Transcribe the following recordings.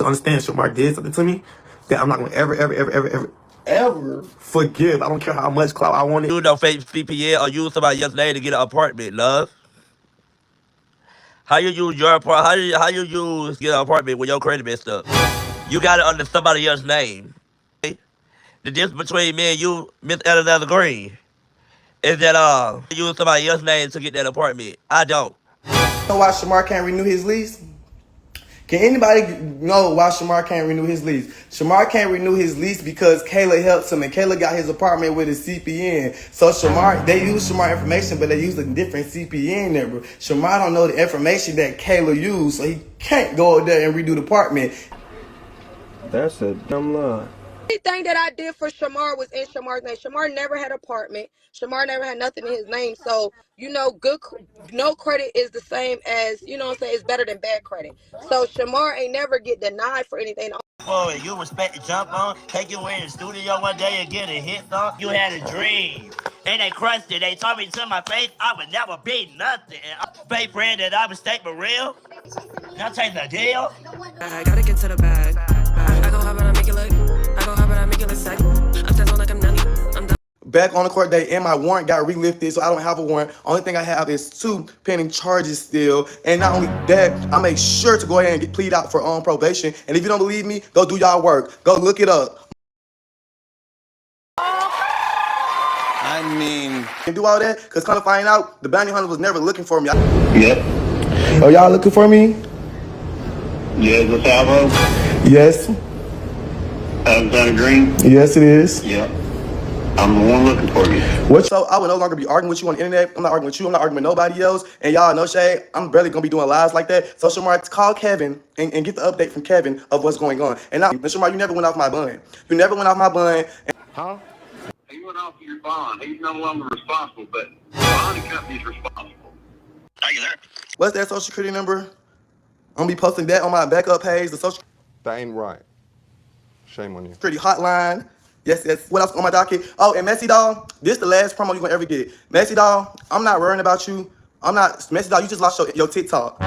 to understand Shamar did something to me that I'm not gonna ever forgive. I don't care how much clout I wanted. You know, fake VPN or use somebody else's name to get an apartment, love. How you use your apartment? How you use get an apartment when your credit messed up? You got it under somebody else's name. The difference between me and you, Miss Alexander Green, is that you use somebody else's name to get that apartment. I don't. Know why Shamar can't renew his lease? Can anybody know why Shamar can't renew his lease? Shamar can't renew his lease because Kayla helps him, and Kayla got his apartment with his CPN. So Shamar, they use Shamar information, but they use a different CPN number. Shamar don't know the information that Kayla used, so he can't go out there and redo the apartment. That's a dumb lie. Everything that I did for Shamar was in Shamar's name. Shamar never had an apartment. Shamar never had nothing in his name. So, no credit is the same as, what I'm saying, it's better than bad credit. So Shamar ain't never get denied for anything. Oh, you respect to jump on, take you in the studio one day and get a hit song. You had a dream. And they crushed it. They told me to my face I would never be nothing. Fake friend that I would stay for real. Y'all take the deal. I gotta get to the bag. I go hard, but I make it look. I go hard, but I make it look sick. I'm dancing like I'm nutty. I'm done. Back on the court date, and my warrant got relifted, so I don't have a warrant. Only thing I have is 2 pending charges still. And not only that, I make sure to go ahead and get plead out for probation. And if you don't believe me, go do y'all work. Go look it up. I mean, And do all that, because come to find out, the bounty hunter was never looking for me. Yep. Oh, y'all looking for me? Yeah, what's Alvo? Yes. Alexander Green? Yes, it is. Yep. I'm the one looking for you. What? So I would no longer be arguing with you on the internet. I'm not arguing with you. I'm not arguing with nobody else. And y'all, no shade, I'm barely going to be doing lives like that. So Shamar, call Kevin and get the update from Kevin of what's going on. And now, Shamar, you never went off my bun. You never went off my bun. Huh? He went off your bond. He's no longer responsible, but the bonding company's responsible. Are you there? What's that social security number? I'm going to be posting that on my backup page. The social That ain't right. Shame on you. security hotline. Yes. What else on my docket? Oh, and Messy Doll, this the last promo you're going to ever get. Messy Doll, I'm not worrying about you. I'm not. Messy Doll, you just lost your TikTok.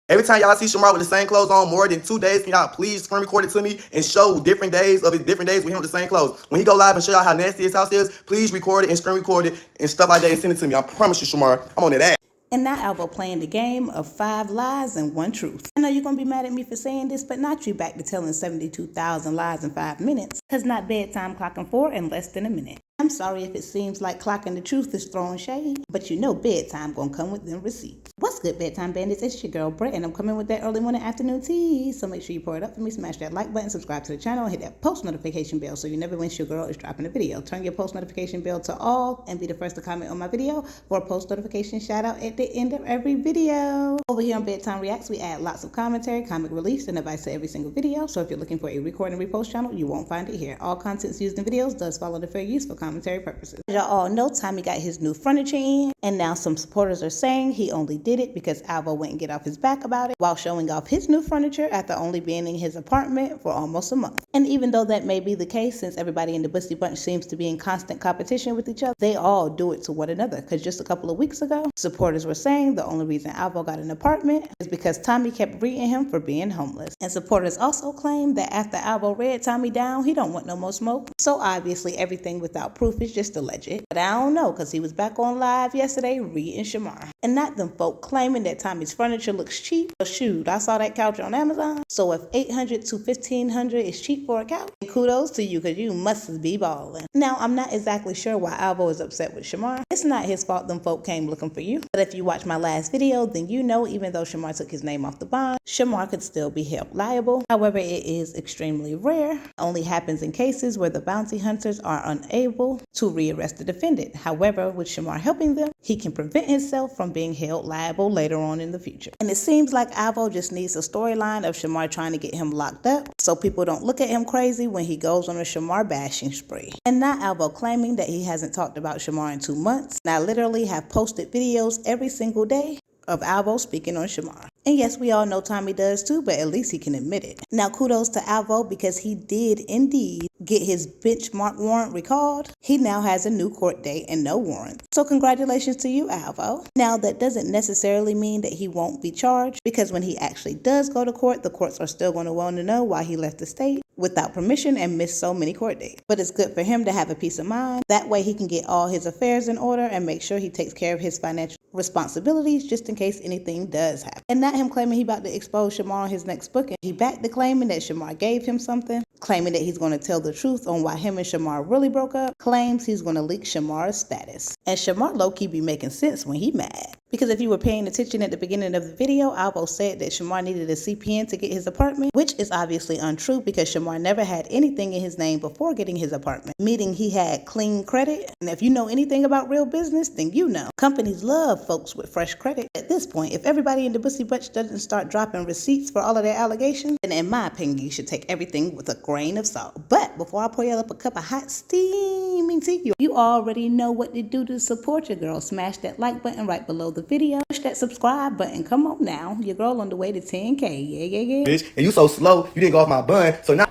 Every time y'all see Shamar with the same clothes on more than 2 days, can y'all please screen record it to me and show different days with him with the same clothes. When he go live and show y'all how nasty his house is, please record it and screen record it and stuff like that and send it to me. I promise you, Shamar, I'm on that ass. And now Alvo playing the game of 5 lies and 1 truth. I know you're going to be mad at me for saying this, but not you back to telling 72,000 lies in 5 minutes. Because not bedtime clocking 4 in less than a minute. I'm sorry if it seems like clocking the truth is throwing shade, but you know bedtime gonna come with them receipts. What's good, bedtime bandits? It's your girl Brett, and I'm coming with that early morning afternoon tea. So make sure you pour it up for me, smash that like button, subscribe to the channel, and hit that post notification bell so you never miss your girl is dropping a video. Turn your post notification bell to all and be the first to comment on my video for a post notification shout out at the end of every video. Over here on Bedtime Reacts, we add lots of commentary, comic reliefs, and advice to every single video. So if you're looking for a record and repost channel, you won't find it here. All contents used in videos does follow the fair use for commentary purposes. As y'all all know, Tommy got his new furniture in, and now some supporters are saying he only did it because Alvo wouldn't get off his back about it while showing off his new furniture after only being in his apartment for almost a month. And even though that may be the case, since everybody in the Bussy Bunch seems to be in constant competition with each other, they all do it to one another. Because just a couple of weeks ago, supporters were saying the only reason Alvo got an apartment is because Tommy kept reading him for being homeless. And supporters also claim that after Alvo read Tommy down, he don't want no more smoke. So obviously everything without proof is just alleged. But I don't know, because he was back on live yesterday reading Shamar. And not them folk claiming that Tommy's furniture looks cheap. But shoot, I saw that couch on Amazon. So if $800 to $1,500 is cheap for a couch, kudos to you, because you must be balling. Now, I'm not exactly sure why Alvo is upset with Shamar. It's not his fault them folk came looking for you. But if you watch my last video, then you know even though Shamar took his name off the bond, Shamar could still be held liable. However, it is extremely rare. It only happens in cases where the bounty hunters are unable to rearrest the defendant. However, with Shamar helping them, he can prevent himself from being held liable later on in the future. And it seems like Alvo just needs a storyline of Shamar trying to get him locked up so people don't look at him crazy when he goes on a Shamar bashing spree. And not Alvo claiming that he hasn't talked about Shamar in 2 months. And I literally have posted videos every single day of Alvo speaking on Shamar. And yes, we all know Tommy does too, but at least he can admit it. Now kudos to Alvo because he did indeed get his benchmark warrant recalled, he now has a new court date and no warrant. So congratulations to you, Alvo. Now, that doesn't necessarily mean that he won't be charged, because when he actually does go to court, the courts are still going to want to know why he left the state without permission and missed so many court dates. But it's good for him to have a peace of mind. That way he can get all his affairs in order and make sure he takes care of his financial responsibilities just in case anything does happen. And not him claiming he about to expose Shamar on his next booking. He backed the claiming that Shamar gave him something, claiming that he's going to tell the truth on why him and Shamar really broke up, claims he's going to leak Shamar's status. And Shamar low-key be making sense when he mad. Because if you were paying attention at the beginning of the video, Alvo said that Shamar needed a CPN to get his apartment, which is obviously untrue because Shamar never had anything in his name before getting his apartment, meaning he had clean credit. And if you know anything about real business, then you know. Companies love folks with fresh credit. At this point, if everybody in the Bussy Bunch doesn't start dropping receipts for all of their allegations, then in my opinion, you should take everything with a grain of salt. But before I pour you up a cup of hot steaming tea, you already know what to do to support your girl. Smash that like button right below the video. Push that subscribe button. Come on now. Your girl on the way to 10K. Yeah. Bitch, and you so slow, you didn't go off my bun, so now...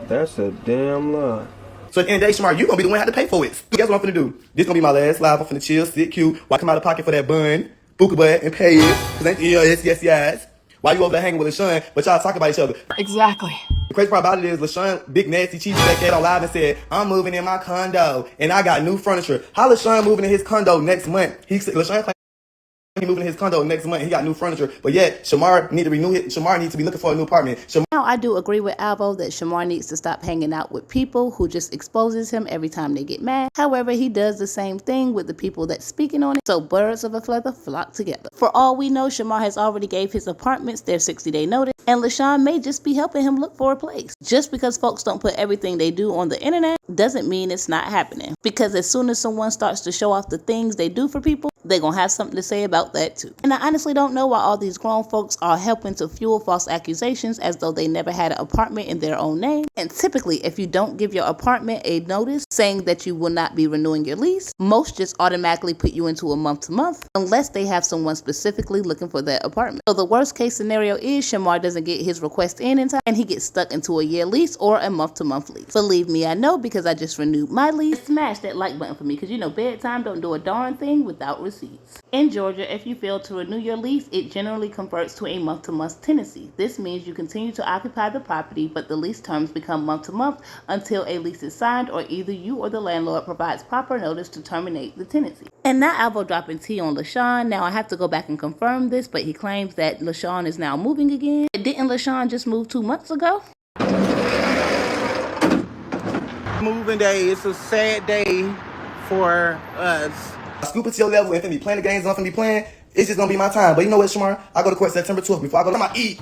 That's a damn lie. So at the end of the day, Shamar, you gonna be the one who have to pay for it. Guess what I'm finna do? This gonna be my last live. I'm finna chill, sit cute, while I come out of pocket for that bun, booka butt, and pay it. Cause ain't yes. Why you over there hanging with LaShawn, but y'all talk about each other? Exactly. The crazy part about it is LaShawn, big nasty cheese that cat on live and said, I'm moving in my condo, and I got new furniture. How LaShawn moving in his condo next month? LaShawn claimed he moving in his condo next month. He got new furniture, but yet Shamar need to renew it. Shamar needs to be looking for a new apartment. Now, I do agree with Alvo that Shamar needs to stop hanging out with people who just exposes him every time they get mad. However, he does the same thing with the people that's speaking on it. So birds of a feather flock together. For all we know, Shamar has already gave his apartments their 60-day notice, and LaShawn may just be helping him look for a place. Just because folks don't put everything they do on the internet doesn't mean it's not happening. Because as soon as someone starts to show off the things they do for people, they're gonna have something to say about that too. And I honestly don't know why all these grown folks are helping to fuel false accusations as though they never had an apartment in their own name. And typically, if you don't give your apartment a notice saying that you will not be renewing your lease, most just automatically put you into a month-to-month unless they have someone specifically looking for that apartment. So the worst case scenario is Shamar doesn't get his request in time and he gets stuck into a year lease or a month-to-month lease. Believe me, I know because I just renewed my lease. Smash that like button for me because you know bedtime don't do a darn thing without receipts. In Georgia, if you fail to renew your lease, it generally converts to a month-to-month tenancy. This means you continue to occupy the property, but the lease terms become month-to-month until a lease is signed or either you or the landlord provides proper notice to terminate the tenancy. And now Alvo dropping tea on LaShawn. Now I have to go back and confirm this, but he claims that LaShawn is now moving again. Didn't LaShawn just move 2 months ago? Moving day, it's a sad day for us. Scoop it to your level and finna be playing the games I'm finna be playing. It's just gonna be my time. But you know what, Shamar? I go to court September 12th. Before I go to my eat.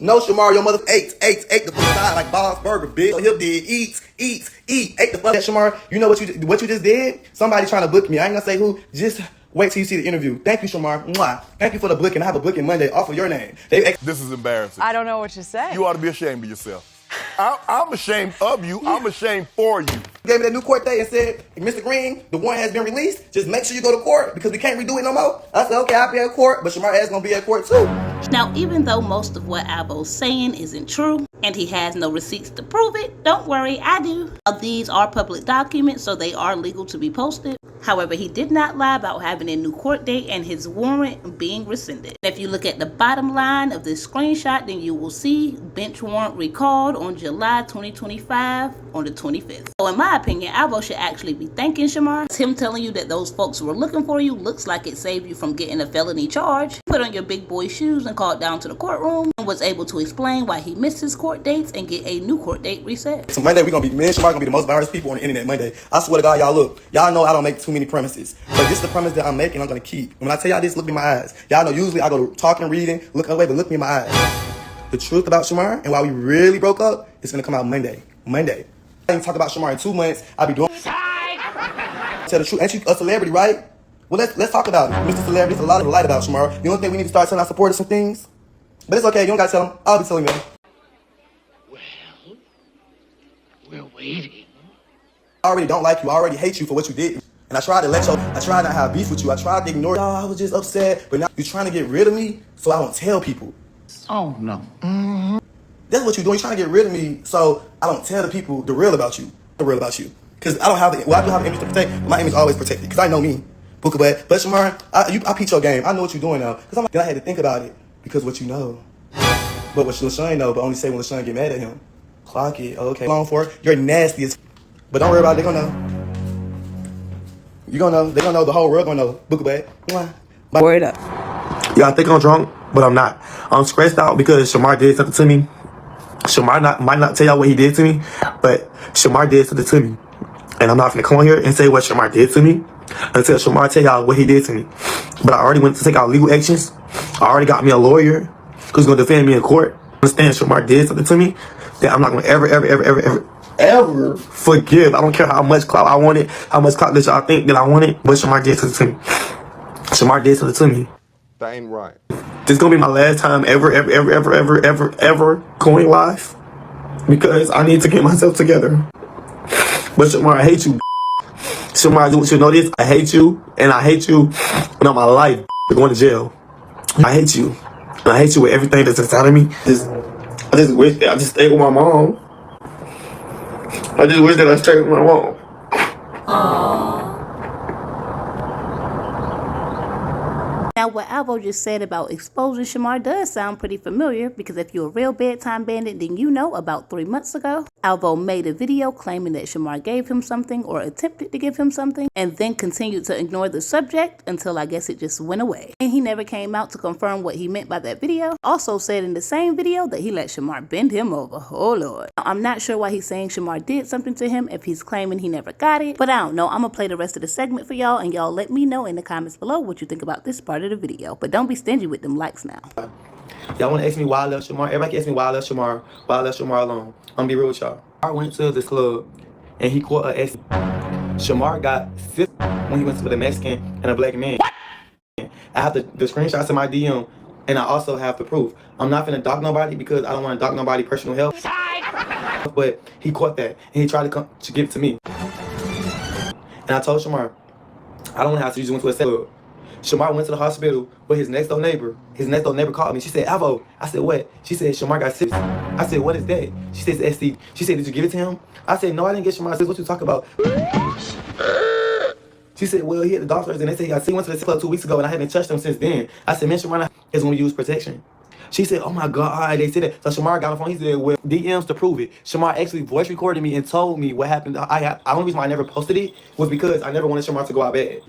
No, Shamar, your mother ate the fuck side like Bob's Burger, bitch. So hip did eat the fuck. Shamar, you know what you just did? Somebody trying to book me. I ain't gonna say who. Just wait till you see the interview. Thank you, Shamar. Mwah. Thank you for the booking. I have a booking Monday off of your name. This is embarrassing. I don't know what to say. You ought to be ashamed of yourself. I'm ashamed of you. I'm ashamed for you. Gave me that new court date and said, Mr. Green, the warrant has been released. Just make sure you go to court because we can't redo it no more. I said, okay, I'll be at court, but Shamar ass gonna be at court too. Now, even though most of what Alvo's saying isn't true, and he has no receipts to prove it, don't worry, I do. These are public documents, so they are legal to be posted. However, he did not lie about having a new court date and his warrant being rescinded. If you look at the bottom line of this screenshot, then you will see bench warrant recalled on July 2025 on the 25th. So in my opinion, Alvo should actually be thanking Shamar. Him telling you that those folks were looking for you looks like it saved you from getting a felony charge. Put on your big boy shoes and called down to the courtroom and was able to explain why he missed his court dates and get a new court date reset. So Monday, me and Shamar gonna be the most violent people on the internet Monday. I swear to God, y'all look. Y'all know I don't make too many premises. But this is the premise that I'm making, I'm gonna keep. When I tell y'all this, look me in my eyes. Y'all know usually I go to talking, reading, looking away, but look me in my eyes. The truth about Shamar and why we really broke up is gonna come out Monday. I ain't talk about Shamar in 2 months. I'll be doing tell the truth. Ain't you a celebrity, right? Well, let's talk about it. Mr. Celebrity, there's a lot of light about Shamar. You don't think we need to start telling our supporters some things? But it's okay, you don't gotta tell them. I'll be telling them. Well, we're waiting. I already don't like you. I already hate you for what you did. And I tried not to have beef with you. I tried to ignore you. I was just upset. But now you're trying to get rid of me so I don't tell people. Oh, no. That's what you're doing. You're trying to get rid of me so I don't tell the people the real about you. Because I don't have the, well, I do have an image to protect. My image is always protected. Because I know me. But Shamar, I peep your game. I know what you're doing now. Because then I had to think about it. Because what you know. But what LaShawn know, but only say when LaShawn get mad at him. Clock it. Okay. Long for it. You're nasty as. But don't worry about it. They gonna know. You gonna know. They gonna know. The whole world gonna know. Bookabag. Word up. Yeah, I think I'm drunk, but I'm not. I'm stressed out because Shamar did something to me. Shamar might not tell y'all what he did to me, but Shamar did something to me. And I'm not gonna come on here and say what Shamar did to me until Shamar tell y'all what he did to me. But I already went to take out legal actions. I already got me a lawyer who's gonna defend me in court. Understand Shamar did something to me that I'm not gonna ever forgive. I don't care how much clout I wanted, how much clout that y'all think that I wanted, but Shamar did something to me. Shamar did something to me. That ain't right. This is gonna be my last time ever going live because I need to get myself together. But Shamar, I hate you. Shamar, you should know this. I hate you, and I hate you when I'm alive going to jail. I hate you. And I hate you with everything that's inside of me. I just wish that I just stayed with my mom. I just wish that I stayed with my mom. Now, what Alvo just said about exposing Shamar does sound pretty familiar, because if you're a real bedtime bandit, then you know about 3 months ago, Alvo made a video claiming that Shamar gave him something or attempted to give him something, and then continued to ignore the subject until I guess it just went away. And he never came out to confirm what he meant by that video. Also said in the same video that he let Shamar bend him over. Oh Lord. Now, I'm not sure why he's saying Shamar did something to him if he's claiming he never got it, but I don't know. I'm gonna play the rest of the segment for y'all, and y'all let me know in the comments below what you think about this part of the video. But don't be stingy with them likes now. Y'all want to ask me why I left Shamar? Everybody can ask me why I left Shamar. Why I left Shamar alone. I'm gonna be real with y'all. I went to this club and he caught a S. Shamar got sick when he went with a Mexican and a black man. I have the screenshots in my DM, and I also have the proof. I'm not finna dock nobody because I don't want to dock nobody's personal health. But he caught that and he tried to come to give it to me. And I told Shamar, I don't know how to use. Went to a club. Shamar went to the hospital with his next door neighbor. His next door neighbor called me. She said, Alvo. I said, what? She said, Shamar got sick. I said, what is that? She said, it's STD. She said, did you give it to him? I said, no, I didn't get Shamar sick. What you talking about? She said, well, he had the doctors and they said he got sick. He went to the club 2 weeks ago and I haven't touched him since then. I said, man, Shamar is going to use protection. She said, oh my God, they said that. So Shamar got on the phone. He said, well, DMs to prove it. Shamar actually voice recorded me and told me what happened. The only reason why I never posted it was because I never wanted Shamar to go out bad.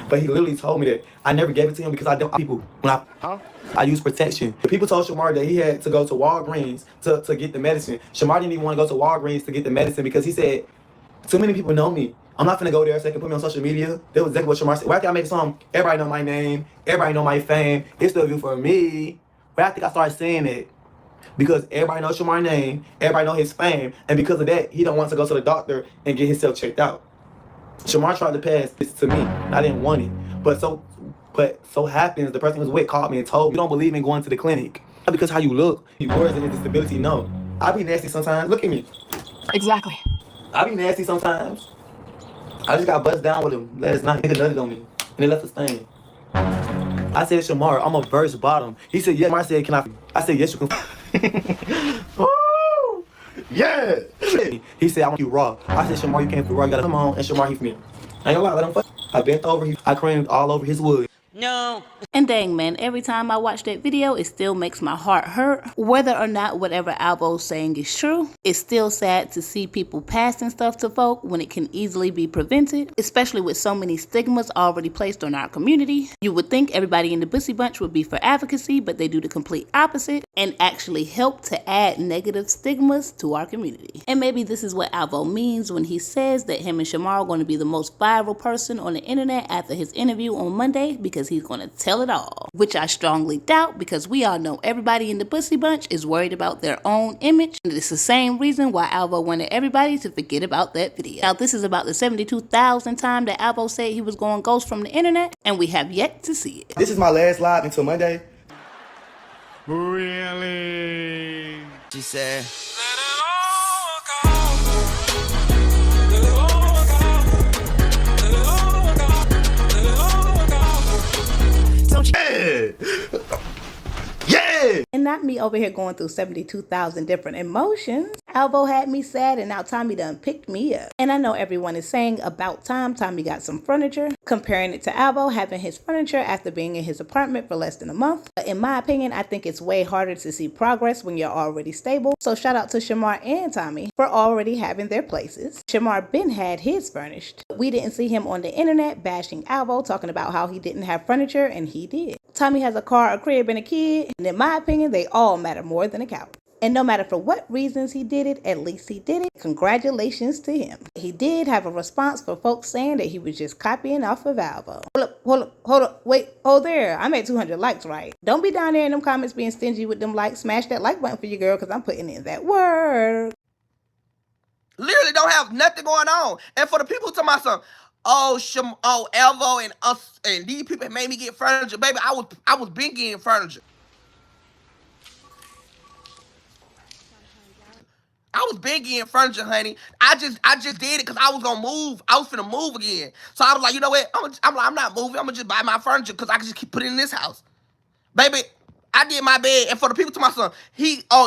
But he literally told me that. I never gave it to him because I don't people. When I use protection. People told Shamar that he had to go to Walgreens to get the medicine. Shamar didn't even want to go to Walgreens to get the medicine because he said, too many people know me. I'm not finna go there so they can put me on social media. That was exactly what Shamar said. Why can't I make a song? Everybody know my name. Everybody know my fame. It's still a view for me. But I think I started saying it because everybody knows Shamar's name. Everybody know his fame. And because of that, he don't want to go to the doctor and get himself checked out. Shamar tried to pass this to me. I didn't want it. But so happens the person who was with called me and told me, you don't believe in going to the clinic. Not because how you look. Yours and his disability, no. I be nasty sometimes. Look at me. Exactly. I be nasty sometimes. I just got buzzed down with him last night. Nigga nutted on me. And they left a stain. I said, Shamar, I'm a verse bottom. He said, yeah. Shamar said, can I? I said, yes, you can. Oh, yeah. He said, I want you raw. I said, Shamar, you can't feel raw. You gotta come on. And Shamar, he for me. I ain't gonna lie, let him fuck. I bent over. I creamed all over his wood. No. And dang, man, every time I watch that video, it still makes my heart hurt. Whether or not whatever Alvo's saying is true, it's still sad to see people passing stuff to folk when it can easily be prevented, especially with so many stigmas already placed on our community. You would think everybody in the Bussy Bunch would be for advocacy, but they do the complete opposite and actually help to add negative stigmas to our community. And maybe this is what Alvo means when he says that him and Shamar are going to be the most viral person on the internet after his interview on Monday, because he's going to tell it all, which I strongly doubt, because we all know everybody in the Bussy Bunch is worried about their own image, and it's the same reason why Alvo wanted everybody to forget about that video. Now, this is about the 72,000th time that Alvo said he was going ghost from the internet, and we have yet to see it. This is my last live until Monday. Really? She said, Yeah! And And not me over here going through 72,000 different emotions. Alvo had me sad and now Tommy done picked me up. And I know everyone is saying about time Tommy got some furniture, comparing it to Alvo having his furniture after being in his apartment for less than a month. But in my opinion, I think it's way harder to see progress when you're already stable. So shout out to Shamar and Tommy for already having their places. Shamar been had his furnished. We didn't see him on the internet bashing Alvo, talking about how he didn't have furniture, and he did. Tommy has a car, a crib, and a kid, and in my opinion, they all matter more than a couch. And no matter for what reasons he did it, at least he did it. Congratulations to him. He did have a response for folks saying that he was just copying off of Alvo. Hold up, wait, hold there. I'm at 200 likes, right? Don't be down there in them comments being stingy with them likes. Smash that like button for your girl, because I'm putting in that work. Literally don't have nothing going on. And for the people who talking about something, Alvo and us and these people made me get furniture. Baby, I was been getting furniture. I was big getting furniture, honey. I just did it because I was gonna move. I was finna move again. So I was like, you know what? I'm not moving. I'm gonna just buy my furniture because I can just keep putting it in this house. Baby, I did my bed. And for the people to my son,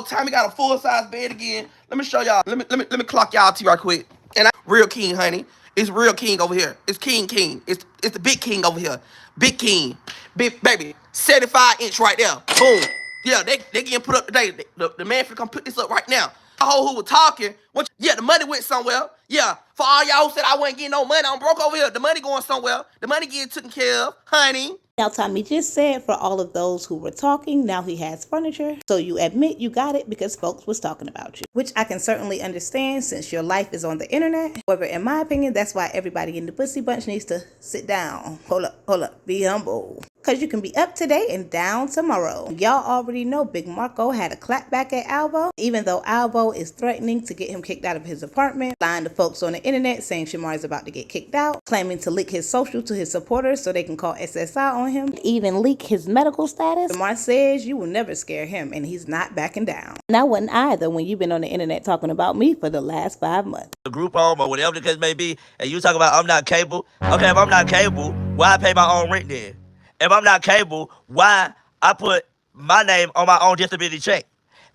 Tommy got a full-size bed again. Let me show y'all. Let me clock y'all to right quick. And real king, honey. It's real king over here. It's king. It's the big king over here. Big king. Big baby. 75-inch right there. Boom. Yeah, they getting put up today. The man finna come put this up right now. The whole who was talking. The money went somewhere. Yeah, for all y'all who said I wasn't getting no money, I'm broke over here. The money going somewhere. The money getting taken care of, honey. Now, Tommy just said for all of those who were talking, now he has furniture. So you admit you got it because folks was talking about you, which I can certainly understand since your life is on the internet. However, in my opinion, that's why everybody in the Pussy Bunch needs to sit down. Hold up, be humble. Because you can be up today and down tomorrow. Y'all already know Big Marco had a clap back at Alvo, even though Alvo is threatening to get him kicked out of his apartment, lying to folks on the internet saying Shamar is about to get kicked out, claiming to leak his social to his supporters so they can call SSI on him, even leak his medical status. Shamar says you will never scare him and he's not backing down. And I wouldn't either when you've been on the internet talking about me for the last 5 months. The group home or whatever the case may be, and you talk about I'm not cable. Okay, if I'm not cable, why I pay my own rent then? If I'm not cable, why I put my name on my own disability check?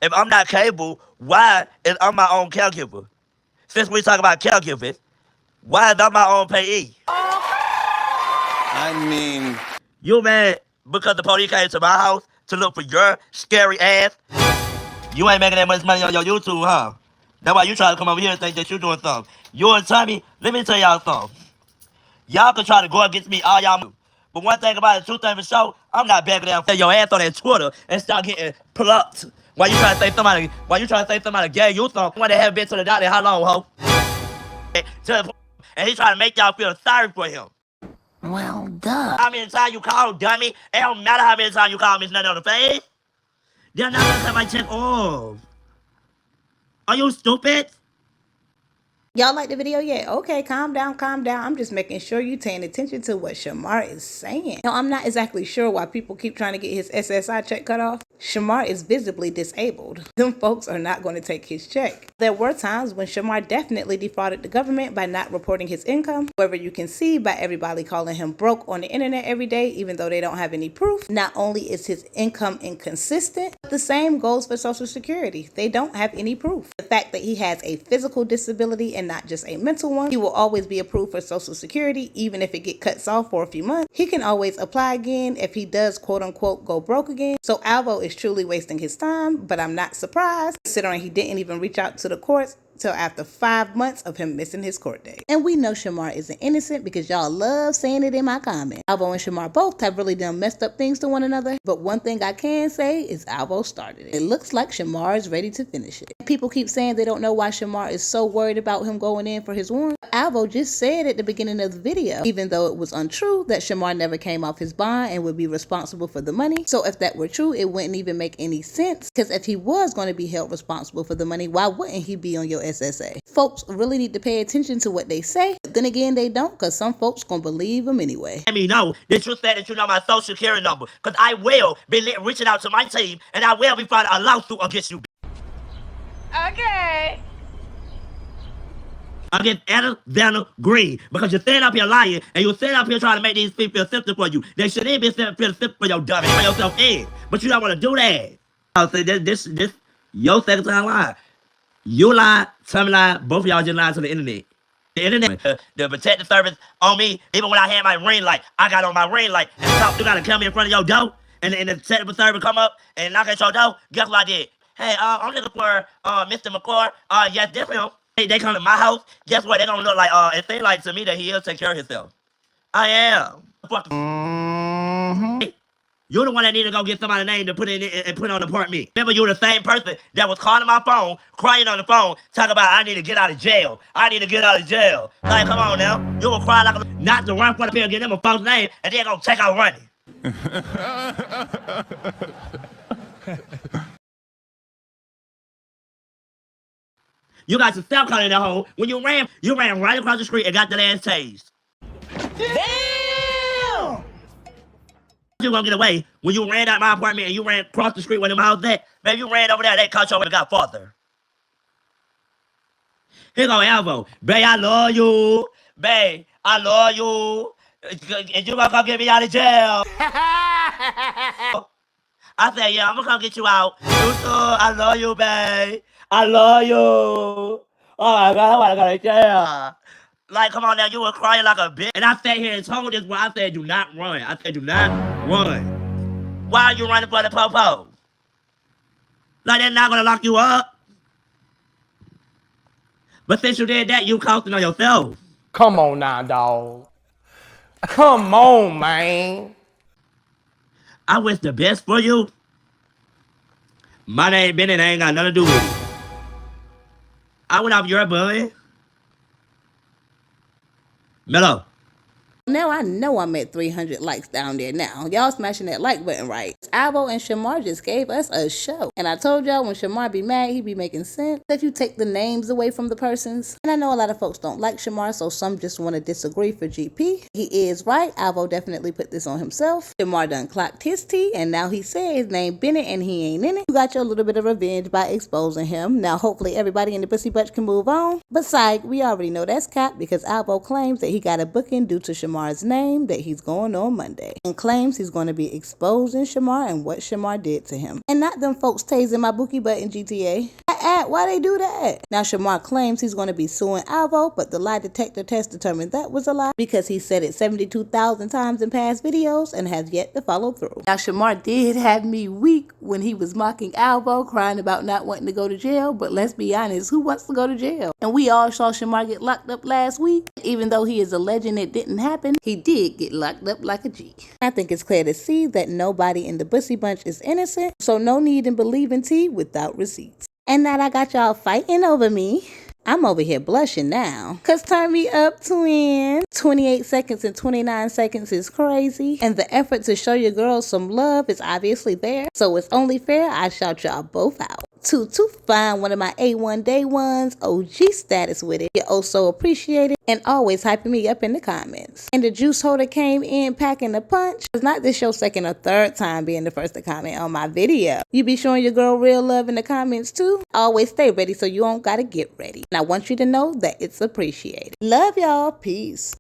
If I'm not cable, why is I'm my own caregiver? Since we talk about caregivers, why is I'm my own payee? I mean... You mad because the police came to my house to look for your scary ass? You ain't making that much money on your YouTube, huh? That's why you try to come over here and think that you're doing something. You and Tommy, let me tell y'all something. Y'all can try to go against me all y'all move. But one thing about it, two things for sure, I'm not backing down for your ass on that Twitter and start getting plucked. Why you trying to say somebody gay you something? When they haven't been to the doctor, how long, ho? And he trying to make y'all feel sorry for him. Well, duh. How many times you call, dummy? It don't matter how many times you call me, it's nothing on the face. They're not gonna have my check off. Are you stupid? Y'all like the video yet? Okay, calm down. I'm just making sure you paying attention to what Shamar is saying. Now, I'm not exactly sure why people keep trying to get his SSI check cut off. Shamar is visibly disabled. Them folks are not going to take his check. There were times when Shamar definitely defrauded the government by not reporting his income. However, you can see by everybody calling him broke on the internet every day, even though they don't have any proof. Not only is his income inconsistent, but the same goes for Social Security. They don't have any proof. The fact that he has a physical disability and not just a mental one, he will always be approved for Social Security, even if it gets cut off for a few months. He can always apply again if he does quote unquote go broke again. So Alvo is truly wasting his time, but I'm not surprised considering he didn't even reach out to the courts till after 5 months of him missing his court date. And we know Shamar isn't innocent because y'all love saying it in my comments. Alvo and Shamar both have really done messed up things to one another, but one thing I can say is Alvo started it. It looks like Shamar is ready to finish it. People keep saying they don't know why Shamar is so worried about him going in for his warrant. Alvo just said at the beginning of the video, even though it was untrue, that Shamar never came off his bond and would be responsible for the money. So if that were true, it wouldn't even make any sense, because if he was going to be held responsible for the money, why wouldn't he be on your SSA? Folks really need to pay attention to what they say, but then again they don't, because some folks gonna believe them anyway. Let me know that you said that you know my social security number, because I will be reaching out to my team and I will be filing a lawsuit against you. Okay. Against Alexander Green, because you're sitting up here lying and you're sitting up here trying to make these people feel sympathy for you. They shouldn't be feel sympathy for your dumb and yourself in, but you don't want to do that. I'll say this, your second time lying. You lied, Tommy lied, both of y'all just lied to the internet. The internet, the protective service on me, even when I had my ring light, I got on my ring light, and top, you gotta come in front of your door, and the protective service come up and knock at your door. Guess what I did? Hey, I'm looking for Mr. McCord. Yes, this him. They come to my house. Guess what? They gonna look like it seems like to me that he'll take care of himself. I am. You're the one that need to go get somebody's name to put in and put on the part me. Remember, you're the same person that was calling my phone, crying on the phone, talking about I need to get out of jail. I need to get out of jail. Like, come on now. You will cry like a not to run for the pill, get them a false name, and then gonna check out running. You got to stop calling that hole. When you ran right across the street and got the last tased. Damn! You gonna get away when you ran out my apartment and you ran across the street where them houses at. Man, you ran over there, they caught you and got farther. Here go Alvo. Bae, I love you. Bae, I love you. And you gonna come get me out of jail. I said, yeah, I'm gonna come get you out. You too. I love you, babe. I love you. Oh my God, I wanna go to jail. Like, come on now, you were crying like a bitch. And I sat here and told this boy, I said, do not run. I said, do not run. Why are you running for the po-po? Like, they're not gonna lock you up. But since you did that, you costing on yourself. Come on now, dog. Come on, man. I wish the best for you. My name Bennett ain't got nothing to do with it. I went off your butt. Mellow. Now I know I'm at 300 likes down there now. Y'all smashing that like button right. Alvo and Shamar just gave us a show. And I told y'all when Shamar be mad, he be making sense. If you take the names away from the persons. And I know a lot of folks don't like Shamar, so some just want to disagree for GP. He is right. Alvo definitely put this on himself. Shamar done clocked his tea, and now he said his name Bennett and he ain't in it. You got your little bit of revenge by exposing him. Now hopefully everybody in the pussy bunch can move on. But psych, we already know that's cap because Alvo claims that he got a booking due to Shamar's name that he's going on Monday and claims he's going to be exposing Shamar and what Shamar did to him. And not them folks tasing my bookie butt in GTA. Why they do that? Now Shamar claims he's going to be suing Alvo, but the lie detector test determined that was a lie because he said it 72,000 times in past videos and has yet to follow through. Now Shamar did have me weak when he was mocking Alvo, crying about not wanting to go to jail, but let's be honest, who wants to go to jail? And we all saw Shamar get locked up last week. Even though he is alleging it didn't happen, he did get locked up like a G. I think it's clear to see that nobody in the Bussy Bunch is innocent, so no need in believing tea without receipts. And that I got y'all fighting over me. I'm over here blushing now. Cause turn me up, twin. 28 seconds and 29 seconds is crazy. And the effort to show your girls some love is obviously there. So it's only fair I shout y'all both out. Tutu find one of my A1 day ones, OG status with it. You're oh so appreciated and always hyping me up in the comments. And the juice holder came in packing the punch. It's not this your second or third time being the first to comment on my video. You be showing your girl real love in the comments too. Always stay ready so you don't gotta get ready. And I want you to know that it's appreciated. Love y'all. Peace.